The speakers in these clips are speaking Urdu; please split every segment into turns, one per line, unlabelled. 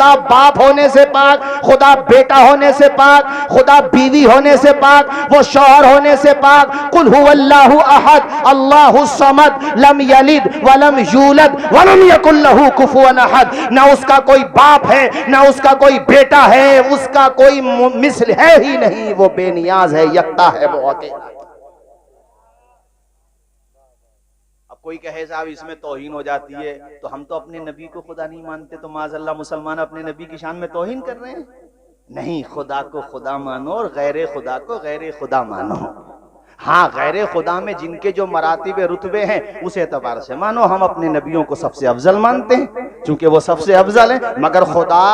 خدا باپ ہونے سے پاک، خدا بیٹا ہونے سے پاک، خدا بیوی ہونے سے پاک، وہ شوہر ہونے سے پاک۔ قل هو اللہ احد اللہ الصمد لم یلد ولم یولد ولم یکن له کفوا احد۔ نہ اس کا کوئی باپ ہے، نہ اس کا کوئی بیٹا ہے، اس کا کوئی مثل ہے ہی نہیں، وہ بے نیاز ہے، یکتا ہے، وہ اکیلا ہے۔ کوئی کہے صاحب اس میں توہین ہو جاتی ہے تو ہم تو اپنے نبی کو خدا نہیں مانتے، تو معاذ اللہ مسلمان اپنے نبی کی شان میں توہین کر رہے ہیں؟ نہیں، خدا کو خدا مانو اور غیر خدا کو غیر خدا مانو۔ ہاں، غیر خدا میں جن کے جو مراتب رتبے ہیں اس اعتبار سے مانو، ہم اپنے نبیوں کو سب سے افضل مانتے ہیں چونکہ وہ سب سے افضل ہیں، مگر خدا،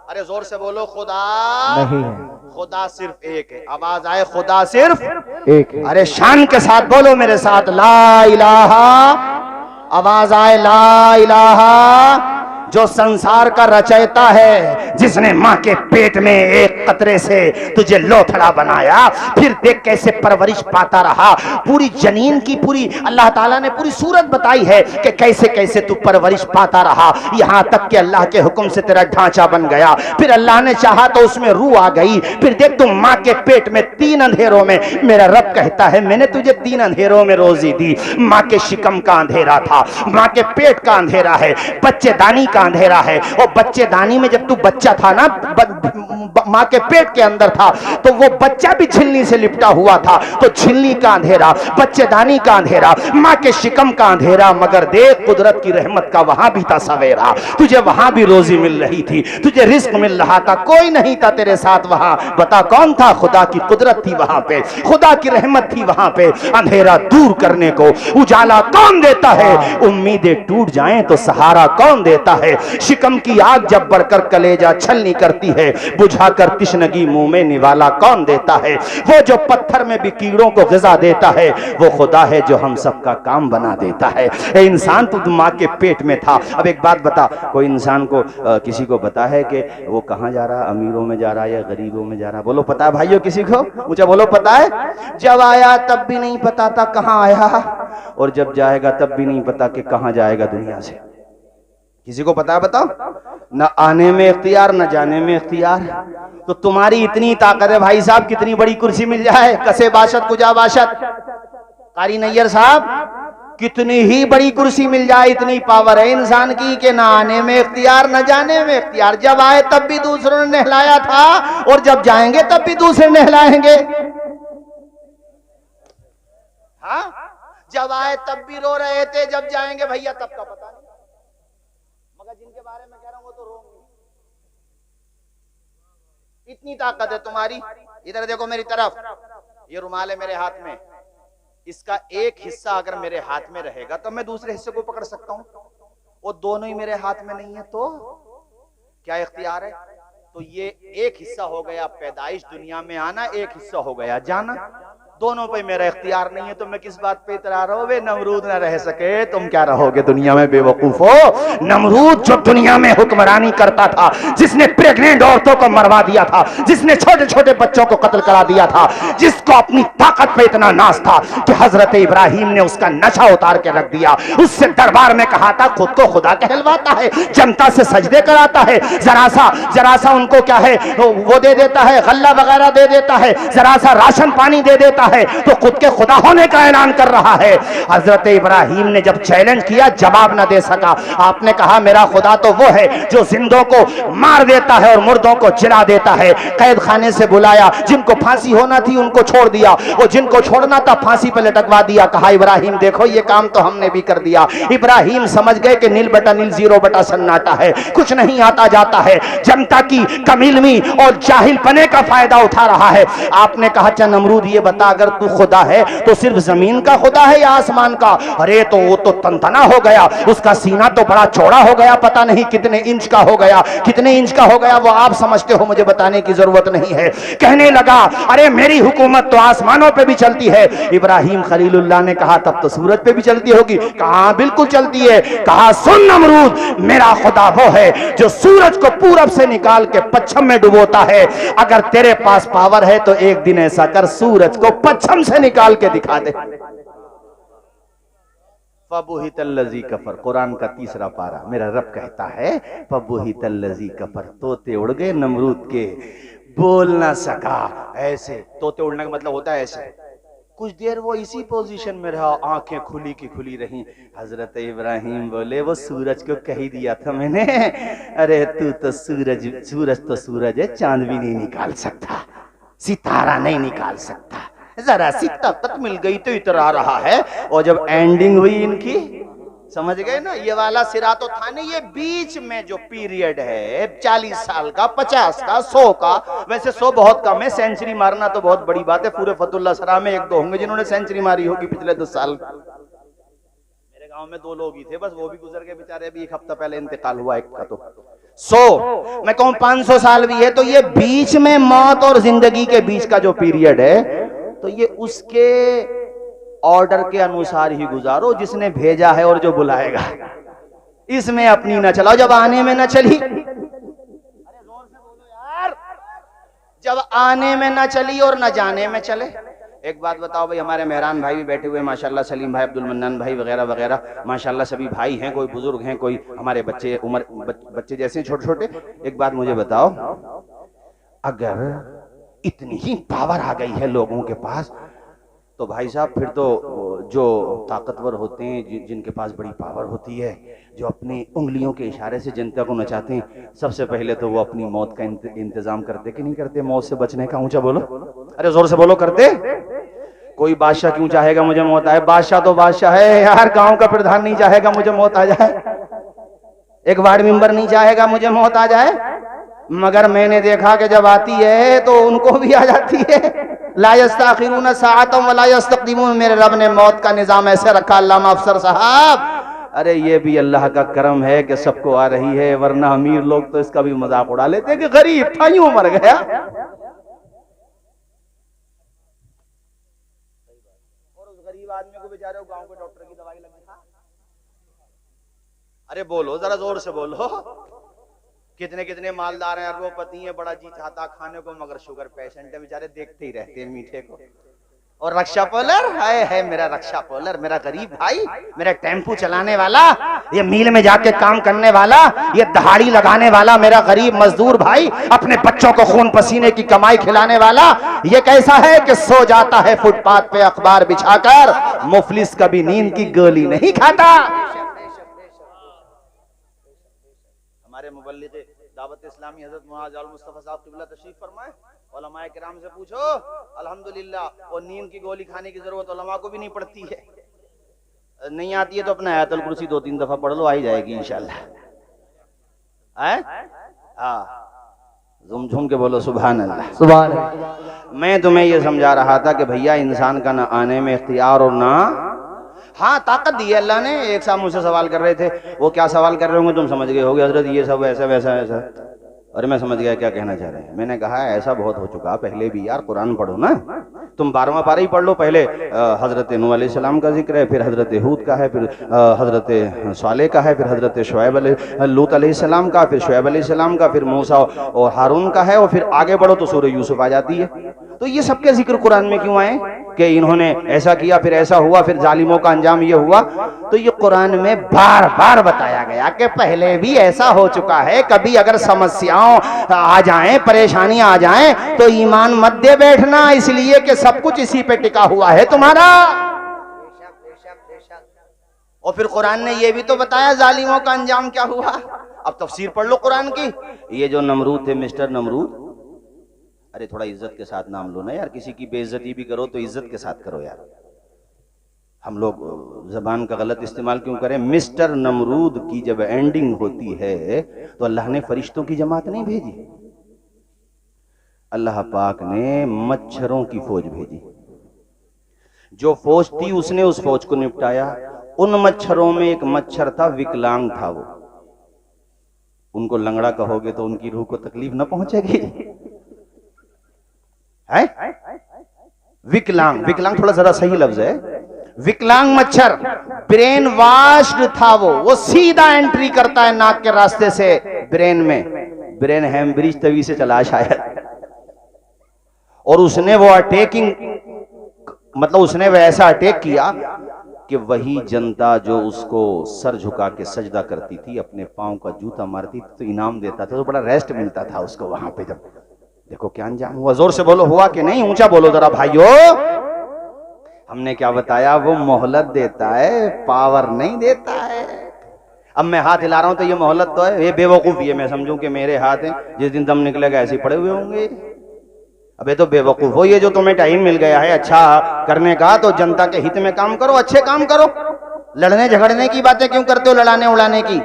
ارے زور سے بولو، خدا نہیں ہے، خدا صرف ایک ہے۔ آواز آئے، خدا صرف ایک ہے۔ ارے شان کے ساتھ بولو میرے ساتھ، لا الہ، آواز آئے، لا الہ۔ جو سنسار کا رچیتا ہے، جس نے ماں کے پیٹ میں ایک قطرے سے تجھے لوتھڑا بنایا، پھر دیکھ کیسے پرورش پاتا رہا، پوری جنین کی پوری اللہ تعالیٰ نے پوری صورت بتائی ہے کہ کیسے کیسے تو پرورش پاتا رہا، یہاں تک کہ اللہ کے حکم سے تیرا ڈھانچہ بن گیا، پھر اللہ نے چاہا تو اس میں روح آ گئی، پھر دیکھ تم ماں کے پیٹ میں 3 اندھیروں میں، میرا رب کہتا ہے میں نے تجھے 3 اندھیروں میں روزی دی۔ ماں کے شکم کا اندھیرا تھا، ماں کے پیٹ کا اندھیرا ہے، بچے دانی کا اندھیرا ہے، اور بچے دانی میں جب تو بچہ تھا نا، ماں کے پیٹ کے اندر تھا، تو وہ بچہ بھی جھلنی سے لپٹا ہوا تھا، تو جھلنی کا اندھیرا، بچے دانی کا اندھیرا، ماں کے شکم کا اندھیرا، مگر دیکھ قدرت کی رحمت کا وہاں بھی تھا سویرا، تجھے وہاں بھی روزی مل رہی تھی، تجھے رزق مل رہا تھا، کوئی نہیں تھا تیرے ساتھ وہاں، بتا کون تھا؟ خدا کی قدرت تھی وہاں پہ، خدا کی رحمت تھی وہاں پہ۔ اندھیرا دور کرنے کو اجالا کون دیتا ہے؟ امیدیں ٹوٹ جائیں تو سہارا کون دیتا ہے؟ شکم کی آگ جب بڑھ کر کلیجہ چھلنی کرتی ہے، بجھا کر تشنگی منہ میں نوالا کون دیتا ہے؟ وہ جو پتھر میں بھی کیڑوں کو غذا دیتا ہے، وہ خدا ہے جو ہم سب کا کام بنا دیتا ہے۔ اے انسان، تو ماں کے پیٹ میں تھا۔ اب ایک بات بتا، کوئی انسان کو کسی کو پتا ہے کہ وہ کہاں جا رہا، امیروں میں جا رہا یا غریبوں میں جا رہا؟ بولو پتا ہے بھائیو کسی کو؟ مجھے بولو پتا ہے؟ جب آیا تب بھی نہیں پتا تھا کہاں آیا، اور جب جائے گا تب بھی نہیں پتا کہ کہاں جائے گا دنیا سے۔ کسی کو پتا ہے؟ بتاؤ۔ نہ آنے میں اختیار، نہ جانے میں اختیار۔ تو تمہاری اتنی طاقت ہے بھائی صاحب، کتنی بڑی کرسی مل جائے، کسے باشد کجا باشد، قاری نیر صاحب، کتنی ہی بڑی کرسی مل جائے، اتنی پاور ہے انسان کی کہ نہ آنے میں اختیار، نہ جانے میں اختیار۔ جب آئے تب بھی دوسروں نے نہلایا تھا، اور جب جائیں گے تب بھی دوسرے نہلائیں گے۔ ہاں، جب آئے تب بھی رو رہے تھے، جب جائیں گے بھیا تب کا پتہ نہیں، مگر جن کے بارے میں کہہ رہا ہوں وہ تو رو گے۔ اتنی طاقت ہے تمہاری۔ ادھر دیکھو میری طرف، یہ رومال ہے میرے ہاتھ میں، اس کا ایک حصہ اگر میرے ہاتھ میں رہے گا تو میں دوسرے حصے کو پکڑ سکتا ہوں، وہ دونوں ہی میرے ہاتھ میں نہیں ہے تو کیا اختیار ہے؟ تو یہ ایک حصہ ہو گیا پیدائش، دنیا میں آنا، ایک حصہ ہو گیا جانا، دونوں پہ میرا اختیار نہیں ہے، تو میں کس بات پہ اترا رہا ہوں؟ وہ نمرود نہ رہ سکے، تم کیا رہو گے دنیا میں بے وقوف ہو؟ نمرود جو دنیا میں حکمرانی کرتا تھا، جس نے پریگننٹ عورتوں کو مروا دیا تھا، جس نے چھوٹے چھوٹے بچوں کو قتل کرا دیا تھا، جس کو اپنی طاقت پہ اتنا ناز تھا کہ حضرت ابراہیم نے اس کا نشہ اتار کے رکھ دیا، اس سے دربار میں کہا تھا خود کو خدا کہلواتا ہے، جنتا سے سجدے کراتا ہے، ذرا سا ان کو کیا ہے وہ دے دیتا ہے، غلہ وغیرہ دے دیتا ہے، ذرا سا راشن پانی دے دیتا ہے، تو خود کے خدا ہونے کا اعلان کر رہا ہے۔ حضرت ابراہیم نے جب چیلنج کیا جواب نہ دے سکا، آپ نے کہا میرا خدا تو وہ ہے جو زندوں کو مار دیتا ہے اور مردوں کو جلا دیتا ہے۔ قید خانے سے بلایا، جن کو پھانسی ہونا تھی ان کو چھوڑ دیا، اور جن کو چھوڑنا تھا پھانسی پہ لٹکوا دیا، کہا ابراہیم دیکھو یہ کام تو ہم نے بھی کر دیا۔ ابراہیم سمجھ گئے کہ نیل بٹا نیل زیرو بٹا سناٹا ہے، کچھ نہیں آتا جاتا ہے، جنتا کی کم علمی اور جاہل پنے کا فائدہ اٹھا رہا ہے۔ آپ نے کہا اچھا نمرود یہ بتا اگر تو خدا ہے تو صرف زمین کا خدا ہے یا آسمان کا؟ ارے تو وہ تو تنتنا ہو گیا، اس کا سینہ تو بڑا چوڑا ہو گیا، پتہ نہیں کتنے انچ کا ہو گیا، کتنے انچ کا ہو گیا وہ آپ سمجھتے ہو، مجھے بتانے کی ضرورت نہیں ہے۔ کہنے لگا ارے میری حکومت تو آسمانوں پہ بھی چلتی ہے۔ ابراہیم خلیل اللہ نے کہا تب تو سورج پہ بھی چلتی ہوگی؟ کہا بالکل چلتی ہے۔ کہا سن نمرود، میرا خدا وہ ہے جو سورج کو پورب سے نکال کے پچھم میں ڈبوتا ہے، اگر تیرے پاس پاور ہے تو ایک دن ایسا کر سورج کو پچھم سے نکال کے دکھا دے۔ فَبُهِتَ الَّذِي كَفَرَ، قرآن کا تیسرا پارہ، میرا رب کہتا ہے فَبُهِتَ الَّذِي كَفَرَ، طوطے اڑ گئے نمرود کے، بول نہ سکا۔ ایسے طوطے اڑنے کا مطلب ہوتا ہے ایسے، کچھ دیر وہ اسی پوزیشن میں رہا، آنکھیں کھلی کی کھلی رہیں۔ حضرت ابراہیم بولے وہ سورج کو کہی دیا تھا میں نے، ارے تو سورج تو سورج ہے، چاند بھی نہیں نکال سکتا، ستارہ نہیں نکال سکتا، ذرا سی طاقت مل گئی تو اترا رہا ہے۔ اور جب اینڈنگ ہوئی ان کی، سمجھ گئے نا، یہ والا صراط تو تھا نہیں، یہ بیچ میں جو پیریڈ ہے 40 سال کا، 50 کا، 100 کا، ویسے 100 بہت کم ہے، سینچری مارنا تو بہت بڑی بات ہے، پورے فتح اللہ سرا میں 1-2 ہوں گے جنہوں نے سینچری ماری ہوگی پچھلے 10 سال۔ میرے گاؤں میں 2 لوگ ہی تھے بس، وہ بھی گزر گئے بیچارے، ابھی 1 ہفتہ پہلے انتقال ہوا ایک کا۔ تو 100 میں کہوں 500 سال بھی ہے تو یہ بیچ میں موت اور زندگی کے بیچ کا جو پیریڈ ہے، تو یہ اس کے آرڈر کے انوسار ہی گزارو جس نے بھیجا ہے اور جو بلائے گا، اس میں اپنی نہ چلاؤ۔ جب آنے میں نہ چلی، جب آنے میں نہ چلی اور نہ جانے میں چلے۔ ایک بات بتاؤ بھائی، ہمارے مہران بھائی بھی بیٹھے ہوئے ماشاءاللہ، سلیم بھائی، عبد المنان بھائی وغیرہ وغیرہ، ماشاءاللہ سبھی بھائی ہیں، کوئی بزرگ ہیں، کوئی ہمارے بچے عمر بچے جیسے چھوٹے چھوٹے۔ ایک بات مجھے بتاؤ، اگر اتنی ہی پاور آ گئی ہے لوگوں کے پاس، تو بھائی صاحب پھر تو جو طاقتور ہوتے ہیں، جن کے پاس بڑی پاور ہوتی ہے، جو اپنی انگلیوں کے اشارے سے جنتا کو نچاتے ہیں، سب سے پہلے تو وہ اپنی موت کا انتظام کرتے کہ نہیں کرتے؟ موت سے بچنے کا، اونچا بولو، ارے زور سے بولو، کرتے؟ کوئی بادشاہ کیوں چاہے گا مجھے موت آئے؟ بادشاہ تو بادشاہ ہے یار، گاؤں کا پردھان نہیں چاہے گا مجھے موت آ جائے، ایک وارڈ ممبر نہیں چاہے گا مجھے موت آ جائے، مگر میں نے دیکھا کہ جب آتی ہے تو ان کو بھی آ جاتی ہے۔ لا یستاخرون ساعۃ ولا یستقدمون، میرے رب نے موت کا نظام ایسے رکھا، علامہ افسر صاحب، ارے یہ بھی اللہ کا کرم ہے کہ سب کو آ رہی ہے، ورنہ امیر لوگ تو اس کا بھی مذاق اڑا لیتے کہ غریب تھا یوں مر گیا۔ اور اس غریب آدمی کو بیچارے کو گاؤں کے ڈاکٹر کی دوائی لگی تھا، ارے بولو ذرا زور سے بولو، کتنے کتنے مالدار ہیں، اربوں پتی ہیں، بڑا جی چاہتا کھانے کو، مگر شوگر پیشنٹ ہے بیچارے، دیکھتے ہی رہتے ہیں میٹھے کو۔ اور رکشا پولر ہے میرا رکشا پولر، میرا غریب بھائی، میرا ٹیمپو چلانے والا، یہ میل میں جا کے کام کرنے والا، یہ دہاڑی لگانے والا میرا غریب مزدور بھائی، اپنے بچوں کو خون پسینے کی کمائی کھلانے والا، یہ کیسا ہے کہ سو جاتا ہے فٹ پاتھ پہ اخبار بچھا کر، مفلس کبھی نیند کی گولی نہیں کھاتا۔ ہمارے مبلغ دعوت اسلامی حضرت معاذ المصطفیٰ صاحب قبلہ تشریف فرمائے، علماء کرام سے پوچھو، الحمدللہ، اور نیند کی گولی کھانے کی ضرورت علماء کو بھی نہیں پڑتی ہے، نہیں آتی ہے تو اپنا آیت الکرسی 2-3 دفعہ پڑھ لو، آئی جائے گی انشاءاللہ۔ ہاں جھوم جھوم کے بولو سبحان اللہ، سبحان اللہ۔ میں تمہیں یہ سمجھا رہا تھا کہ بھیا انسان کا نہ آنے میں اختیار اور نہ، ہاں طاقت دی ہے اللہ نے۔ ایک صاحب مجھ سے سوال کر رہے تھے، وہ کیا سوال کر رہے ہوں گے تم سمجھ گئے ہوگے، حضرت یہ سب ایسا ویسا ایسا، اور میں سمجھ گیا کیا کہنا چاہ رہے ہیں۔ میں نے کہا ایسا بہت ہو چکا، پہلے بھی یار قرآن پڑھو نا، تم 12واں پارہ ہی پڑھ لو، پہلے حضرت نوح علیہ السلام کا ذکر ہے، پھر حضرت ہود کا ہے، پھر حضرت صالح کا ہے، پھر حضرت لوط علیہ السلام کا، پھر شعیب علیہ السلام کا، پھر موسیٰ اور ہارون کا ہے، اور پھر آگے بڑھو تو سورہ یوسف آ جاتی ہے۔ تو یہ سب کے ذکر قرآن میں کیوں آئے کہ انہوں نے ایسا کیا، پھر ایسا ہوا، پھر ظالموں کا انجام یہ ہوا؟ تو یہ قرآن میں بار بار بتایا گیا کہ پہلے بھی ایسا ہو چکا ہے، کبھی اگر سمسیاؤں آ جائیں، پریشانیاں آ جائیں تو ایمان مت دے بیٹھنا، اس لیے کہ سب کچھ اسی پہ ٹکا ہوا ہے تمہارا۔ اور پھر قرآن نے یہ بھی تو بتایا ظالموں کا انجام کیا ہوا۔ اب تفسیر پڑھ لو قرآن کی۔ یہ جو نمرود تھے، مسٹر نمرود، ارے تھوڑا عزت کے ساتھ نام لو نا یار، کسی کی بے عزتی بھی کرو تو عزت کے ساتھ کرو یار، ہم لوگ زبان کا غلط استعمال کیوں کریں؟ مسٹر نمرود کی جب اینڈنگ ہوتی ہے تو اللہ نے فرشتوں کی جماعت نہیں بھیجی، اللہ پاک نے مچھروں کی فوج بھیجی۔ جو فوج تھی اس نے اس فوج کو نپٹایا۔ ان مچھروں میں ایک مچھر تھا، وکلانگ تھا وہ، ان کو لنگڑا کہو گے تو ان کی روح کو تکلیف نہ پہنچے گی؟ وکلانگ، وکلانگ تھوڑا ذرا صحیح لفظ ہے، وکلانگ مچھر، برین واشڈ تھا وہ سیدھا انٹری کرتا ہے ناک کے راستے سے برین میں، برین ہیمبریج طوی سے چلا شاید، اور اس نے وہ اٹیکنگ، مطلب اس نے وہ ایسا اٹیک کیا کہ وہی جنتا جو اس کو سر جھکا کے سجدہ کرتی تھی، اپنے پاؤں کا جوتا مارتی تھی تو انعام دیتا تھا، تو بڑا ریسٹ ملتا تھا اس کو وہاں پہ. جب دیکھو کیا انجام ہوا. زور سے بولو ہوا کہ نہیں؟ اونچا بولو ذرا بھائیو. ہم نے کیا بتایا؟ وہ مہلت دیتا ہے، پاور نہیں دیتا ہے. اب میں ہاتھ ہلا رہا ہوں تو یہ مہلت تو ہے. یہ بے وقوف یہ میں سمجھوں کہ میرے ہاتھ ہیں، جس دن دم نکلے گا ایسے پڑے ہوئے ہوں گے. ابے تو بے وقوف ہو. یہ جو تمہیں ٹائم مل گیا ہے اچھا کرنے کا تو جنتا کے ہت میں کام کرو، اچھے کام کرو. لڑنے جھگڑنے کی باتیں کیوں کرتے ہو؟ لڑانے اڑانے کی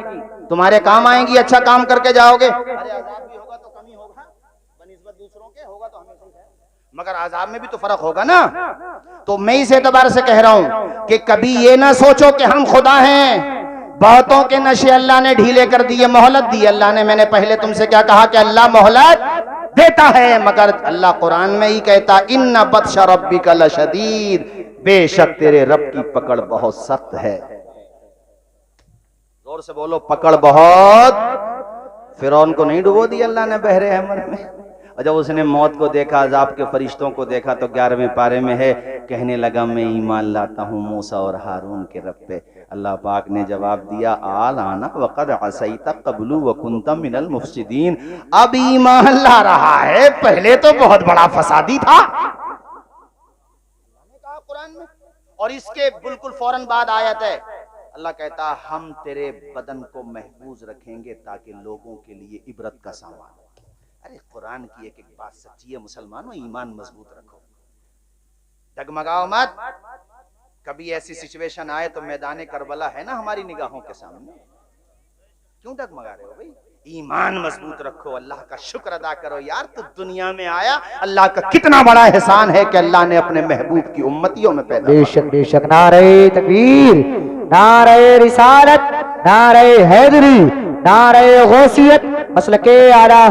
تمہارے کام آئیں گی، اچھا کام کر کے جاؤ گے. عذاب بھی ہوگا تو کمی ہوگا بنسبت دوسروں کے، ہوگا تو ہمیشہ ہے، مگر عذاب میں بھی تو فرق ہوگا نا. تو میں اس اعتبار سے کہہ رہا ہوں کہ کبھی یہ نہ سوچو کہ ہم خدا ہیں. بہتوں کے نشے اللہ نے ڈھیلے کر دیے، مہلت دی اللہ نے. میں نے پہلے تم سے کیا کہا کہ اللہ مہلت دیتا ہے، مگر اللہ قرآن میں ہی کہتا ان بطش ربک لشدید، بے شک تیرے رب کی پکڑ بہت سخت ہے. زور سے بولو پکڑ بہت. فرعون کو نہیں ڈبو دی اللہ نے بحر احمر میں؟ اور جب اس نے موت کو دیکھا، عذاب کے فرشتوں کو دیکھا تو 11ویں پارے میں ہے کہنے لگا میں ایمان لاتا ہوں موسیٰ اور ہارون کے رب پہ. اللہ پاک نے جواب دیا آلآن وقد عصیت قبل وکنت من المفسدین. اب ایمان لا رہا ہے، پہلے تو بہت بڑا فسادی تھا. کہا قرآن میں. اور اس کے بالکل فوراً بعد آیت ہے اللہ کہتا ہم تیرے بدن کو محفوظ رکھیں گے تاکہ لوگوں کے لیے عبرت کا سامان. ارے قرآن کی ایک بات سچی ہے مسلمانوں، ایمان مضبوط رکھو، ڈگمگاؤ مت. کبھی ایسی سچویشن آئے تو میدان کربلا ہے نا ہماری نگاہوں کے سامنے، کیوں ڈگمگا رہے ہو بھائی؟ ایمان مضبوط رکھو، اللہ کا شکر ادا کرو. یار تو دنیا میں آیا، اللہ کا کتنا بڑا احسان ہے کہ اللہ نے اپنے محبوب کی امتیوں میں پیدا
بے شک بے شک. نعرہ تکبیر، نعرہ رسالت، نعرہ حیدری، نعرہ غوثیت. مسلک اعلیٰ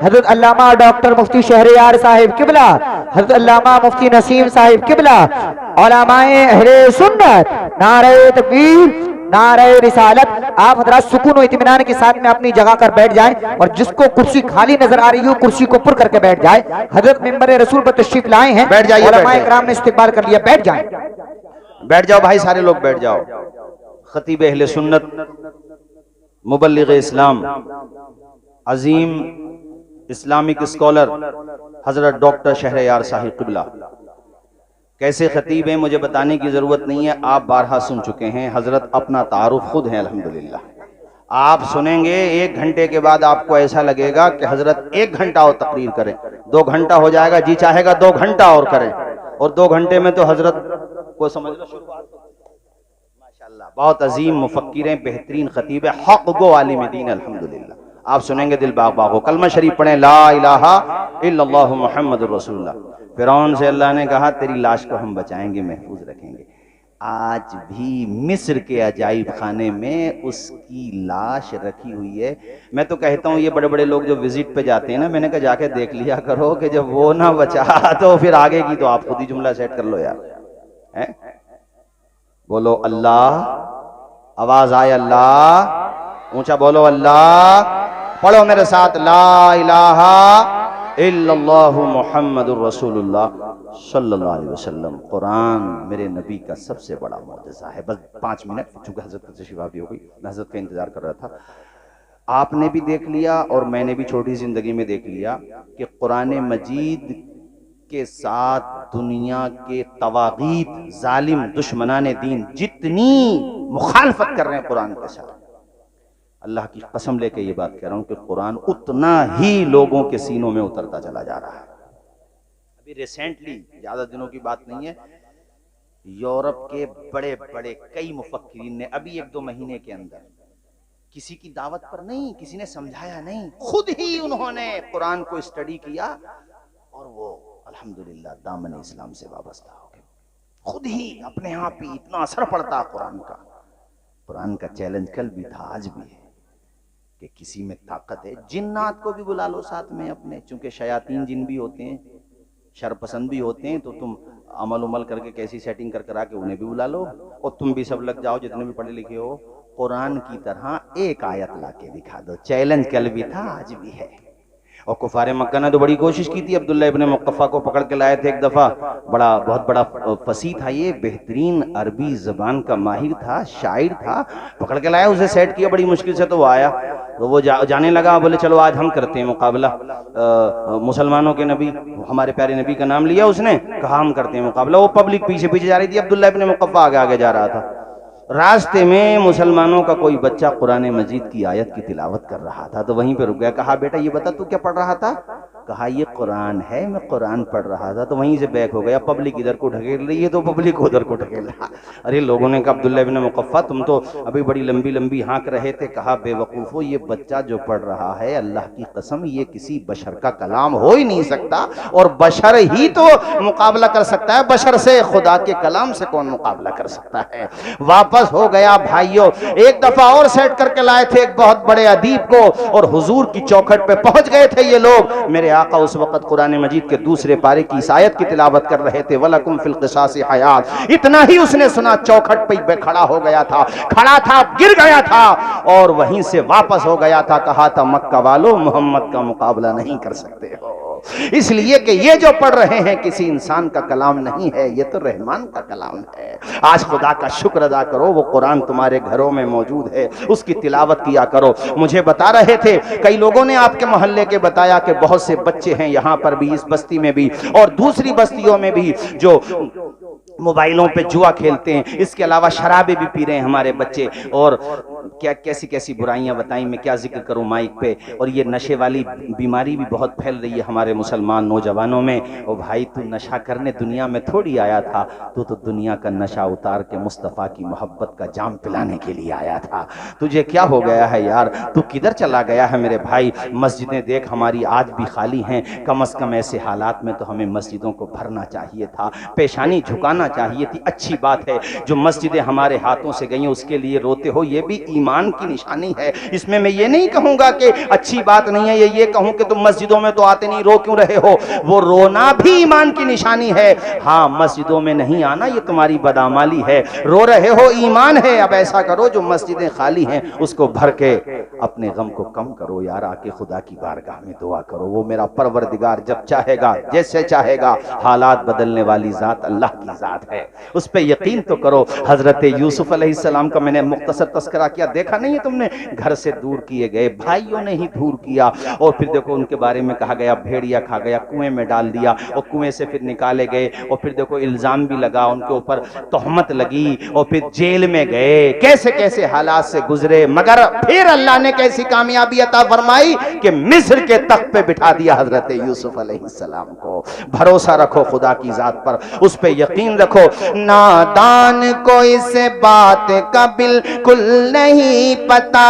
حضرت علامہ ڈاکٹر مفتی شہریار صاحب قبلہ، حضرت علامہ مفتی نسیم صاحب قبلہ، علماء اہل سنت. نعرہ تکبیر، نعرہ رسالت. آپ حضرات سکون و اطمینان کے ساتھ میں اپنی جگہ کر بیٹھ جائیں، اور جس کو کرسی خالی نظر آ رہی ہو کرسی کو پر کر کے بیٹھ جائے. حضرت منبر رسول پر تشریف لائے ہیں،
بیٹھ جائیے،
علماء کرام نے استقبال کر لیا. بیٹھ جائیں،
بیٹھ جاؤ بھائی، سارے لوگ بیٹھ جاؤ. خطیب اہل سنت، مبلغ اسلام، عظیم اسلامک اسکالر حضرت ڈاکٹر شہریار صاحب قبلہ. کیسے خطیب ہیں مجھے بتانے کی ضرورت نہیں ہے، آپ بارہا سن چکے ہیں. حضرت اپنا تعارف خود ہیں الحمدللہ. آپ سنیں گے 1 گھنٹے کے بعد آپ کو ایسا لگے گا کہ حضرت 1 گھنٹہ اور تقریر کریں. 2 گھنٹہ ہو جائے گا، جی چاہے گا 2 گھنٹہ اور کریں. اور 2 گھنٹے میں تو حضرت کو سمجھ لو شروعات. ماشاءاللہ بہت عظیم مفکر ہیں، بہترین خطیب ہے، حق گو عالم دین الحمدللہ. آپ سنیں گے دل باغ باغ ہو. کلمہ شریف پڑھیں لا الہ الا اللہ محمد الرسول اللہ. فرعون سے اللہ نے کہا تیری لاش کو ہم بچائیں گے، محفوظ رکھیں گے. آج بھی مصر کے عجائب خانے میں اس کی لاش رکھی ہوئی ہے. میں تو کہتا ہوں یہ بڑے بڑے لوگ جو وزٹ پہ جاتے ہیں نا، میں نے کہا جا کے دیکھ لیا کرو کہ جب وہ نہ بچا تو پھر آگے کی تو آپ خود ہی جملہ سیٹ کر لو یار. بولو اللہ، آواز آئے اللہ، اونچا بولو اللہ. پڑھو میرے ساتھ لا الہ الا اللہ محمد الرسول اللہ صلی اللہ علیہ وسلم. قرآن میرے نبی کا سب سے بڑا معجزہ ہے. بس 5 منٹ، چونکہ حضرت کا تشریف آوری ہو گئی، میں حضرت کا انتظار کر رہا تھا. آپ نے بھی دیکھ لیا اور میں نے بھی چھوٹی زندگی میں دیکھ لیا کہ قرآن مجید کے ساتھ دنیا کے طواغیت، ظالم دشمنان دین جتنی مخالفت کر رہے ہیں قرآن کے ساتھ، اللہ کی قسم لے کے یہ بات کہہ رہا ہوں کہ قرآن اتنا ہی لوگوں کے سینوں میں اترتا چلا جا رہا ہے. ابھی ریسنٹلی، زیادہ دنوں کی بات نہیں ہے، یورپ کے بڑے بڑے کئی مفکرین نے ابھی 1-2 مہینے کے اندر، کسی کی دعوت پر نہیں، کسی نے سمجھایا نہیں، خود ہی انہوں نے قرآن کو اسٹڈی کیا اور وہ الحمدللہ دامن اسلام سے وابستہ ہو گئے. خود ہی اپنے آپ ہی اتنا اثر پڑتا قرآن کا. قرآن کا چیلنج کل بھی تھا، آج بھی ہے کہ کسی میں طاقت ہے. جنات کو بھی بلا لو ساتھ میں اپنے، چونکہ شیاطین جن بھی ہوتے ہیں، شر پسند بھی ہوتے ہیں، تو تم عمل کر کے کیسی سیٹنگ کر آ کے انہیں بھی بلا لو. اور تم بھی سب لگ جاؤ جتنے بھی پڑھے لکھے ہو، قرآن کی طرح ایک آیت لا کے دکھا دو. چیلنج کل بھی تھا، آج بھی ہے. اور کفار مکہ نے تو بڑی کوشش کی تھی، عبداللہ ابن مقفع کو پکڑ کے لائے تھے ایک دفعہ، بہت بڑا فصیح تھا، یہ بہترین عربی زبان کا ماہر تھا، شاعر تھا، پکڑ کے لائے، اسے سیٹ کیا بڑی مشکل سے، تو وہ آیا، تو وہ جانے لگا، بولے چلو آج ہم کرتے ہیں مقابلہ مسلمانوں کے نبی، ہمارے پیارے نبی کا نام لیا اس نے، کہا ہم کرتے ہیں مقابلہ۔ وہ پبلک پیچھے پیچھے جا رہی تھی، عبداللہ ابن مقفع آگے آگے جا رہا تھا۔ راستے میں مسلمانوں کا کوئی بچہ قرآن مجید کی آیت کی تلاوت کر رہا تھا، تو وہیں پہ رک گیا، کہا بیٹا یہ بتا تو کیا پڑھ رہا تھا؟ کہا یہ قرآن ہے، میں قرآن پڑھ رہا تھا، تو وہیں سے بیک ہو گیا، پبلک ادھر کو ڈھکیل رہی ہے تو پبلک ادھر کو ڈھکیل رہا۔ ارے لوگوں نے کہا عبداللہ ابن مقفع تم تو ابھی بڑی لمبی لمبی ہانک رہے تھے، کہا بے وقوفو یہ بچہ جو پڑھ رہا ہے اللہ کی قسم یہ کسی بشر کا کلام ہو ہی نہیں سکتا، اور بشر ہی تو مقابلہ کر سکتا ہے بشر سے، خدا کے کلام سے کون مقابلہ کر سکتا ہے؟ واپس ہو گیا بھائیو، ایک دفعہ اور سیٹ کر کے لائے تھے ایک بہت بڑے ادیب کو، اور حضور کی چوکھٹ پہ پہنچ گئے تھے یہ لوگ۔ میرے آقا اس وقت قرآن مجید کے دوسرے پارے کی اس آیت کی تلاوت کر رہے تھے، وَلَكُمْ فِي الْقِصَاصِ حَيَاتٌ، اتنا ہی اس نے سنا چوکھٹ پہ کھڑا ہو گیا تھا، کھڑا تھا گر گیا تھا، اور وہیں سے واپس ہو گیا تھا، کہا تھا مکہ والو محمد کا مقابلہ نہیں کر سکتے ہو، اس لیے کہ یہ جو پڑھ رہے ہیں کسی انسان کا کلام نہیں ہے، یہ تو رحمان کا کلام ہے۔ آج خدا کا شکر ادا کرو، وہ قرآن تمہارے گھروں میں موجود ہے، اس کی تلاوت کیا کرو۔ مجھے بتا رہے تھے کئی لوگوں نے آپ کے محلے کے بتایا کہ بہت سے بچے ہیں یہاں پر بھی، اس بستی میں بھی اور دوسری بستیوں میں بھی، جو موبائلوں پہ جوا کھیلتے ہیں، اس کے علاوہ شرابیں بھی پی رہے ہیں ہمارے بچے، اور کیا کیسی کیسی برائیاں بتائیں، میں کیا ذکر کروں مائک پہ، اور یہ نشے والی بیماری بھی بہت پھیل رہی ہے ہمارے مسلمان نوجوانوں میں۔ اور بھائی تو نشہ کرنے دنیا میں تھوڑی آیا تھا، تو دنیا کا نشہ اتار کے مصطفیٰ کی محبت کا جام پلانے کے لیے آیا تھا۔ تجھے کیا ہو گیا ہے یار، تو کدھر چلا گیا ہے میرے بھائی؟ مسجدیں دیکھ ہماری آج بھی خالی ہیں، کم از کم ایسے حالات میں تو ہمیں مسجدوں کو بھرنا چاہیے تھا، پیشانی جھکانا چاہیے تھی۔ اچھی بات ہے جو مسجدیں ہمارے ہاتھوں سے گئیں، اس کے لیے روتے ہو، یہ بھی ایمان کی نشانی ہے۔ اس میں یہ نہیں کہوں گا کہ اچھی بات نہیں ہے، یہ کہوں کہ تم مسجدوں میں تو آتے نہیں، رو کیوں رہے ہو؟ وہ رونا بھی ایمان کی نشانی ہے۔ ہاں مسجدوں میں نہیں آنا یہ تمہاری بدعمالی ہے، رو رہے ہو ایمان ہے۔ اب ایسا کرو جو مسجدیں خالی ہیں اس کو بھر کے اپنے غم کو کم کرو یار، آ کے خدا کی بارگاہ میں دعا کرو، وہ میرا پروردگار جب چاہے گا جیسے چاہے گا، حالات بدلنے والی ذات اللہ کی ذات ہے، اس پہ یقین تو کرو۔ حضرت یوسف علیہ السلام کا میں نے مختصر تذکرہ کیا، دیکھا نہیں ہے تم نے؟ گھر سے دور کیے گئے، بھائیوں نے ہی دور کیا، اور پھر دیکھو ان کے بارے میں کہا گیا بھیڑیا کھا گیا، کنویں میں ڈال دیا، اور کنویں سے پھر نکالے گئے، اور پھر دیکھو الزام بھی لگا ان کے اوپر، تہمت لگی، اور پھر جیل میں گئے، کیسے کیسے حالات سے گزرے، مگر پھر اللہ نے کیسی کامیابی عطا فرمائی کہ مصر کے تخت پہ بٹھا دیا حضرت یوسف علیہ السلام کو۔ بھروسہ رکھو خدا کی ذات پر، اس پہ یقین رکھو۔ نادان کو اس بات کا بالکل نہیں پتا،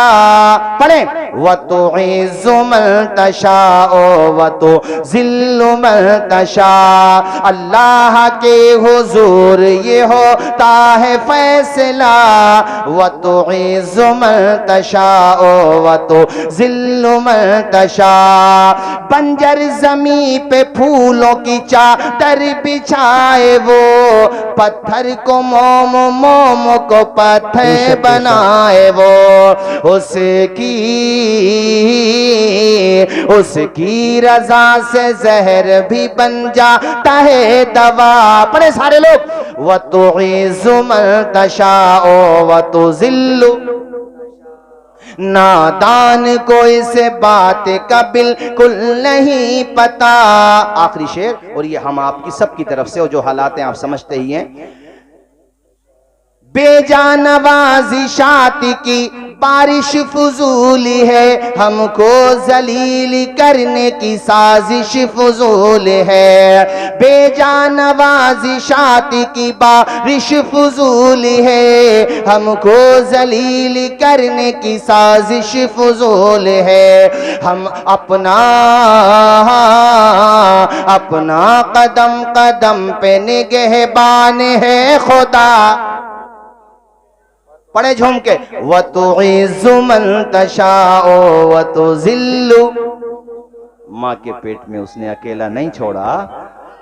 پڑھیں وَتُعِزُّ مَن تَشَاءُ وَتُذِلُّ مَن تَشَاءُ، اللہ کے حضور یہ ہوتا ہے فیصلہ، وَتُعِزُّ مَن تَشَاءُ وَتُذِلُّ مَن تَشَاءُ، بنجر زمین پہ پھولوں کی چادر بچھائے وہ، پتھر کو موم، موم کو پتھر بنائے وہ، اس کی رضا سے زہر بھی بن جاتا ہے دوا۔ پڑھے سارے لوگ، وَتُعِزُّ مَن تَشَاءُ وَتُذِلُّ، نادان کو اس بات کا بالکل نہیں پتا۔ آخری شعر، اور یہ ہم آپ کی سب کی طرف سے، اور جو حالات ہیں آپ سمجھتے ہی ہیں، بے جان نوازشات کی بارش فضول ہے، ہم کو ذلیل کرنے کی سازش فضول ہے، بے جان نوازشات کی بارش فضول ہے، ہم کو ذلیل کرنے کی سازش فضول ہے، ہم اپنا قدم قدم پہ نگہبان ہے خدا۔ پڑھے جھوم کے، وَتُعِزُّ مَن تَشَاءُ وَتُذِلُّ، ماں کے پیٹ میں اس نے اکیلا نہیں چھوڑا،